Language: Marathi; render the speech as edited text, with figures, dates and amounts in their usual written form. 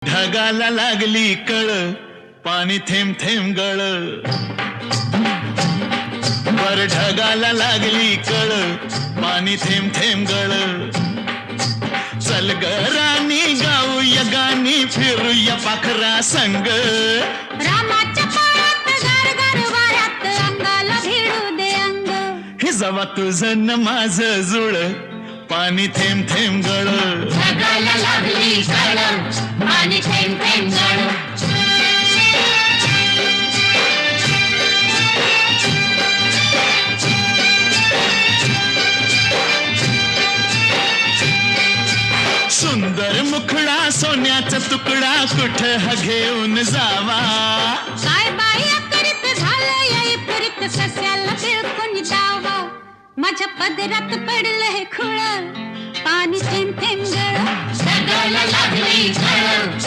ढगाला लागली कळ, पाणी थेंब थेंब गळ. वर ढगाला लागली कळ, पाणी थेंब थेंब गळ. चल ग राणी गाऊया गाणी, फिरूया पाखरा संग. रामाच्या पायात गार गार वाऱ्यात, अंगाला भिडू दे अंग. हे जवा तुझं न माझं जुळ, पाणी थेंब थेंब गळ. ढगाला लागली कळ, पाणी थेंब थेंब गळ. सुंदर मुखडा सोन्याचा तुकडा, कुठं हा घेऊन जावा. काय बाई अकरीत झालंय इफरीत, सस्याला बिळकून जावा. माझ्या पदरात पडलं हे खुळ, पाणी थेंब थेंब गळ. ढगाला लागली कळ.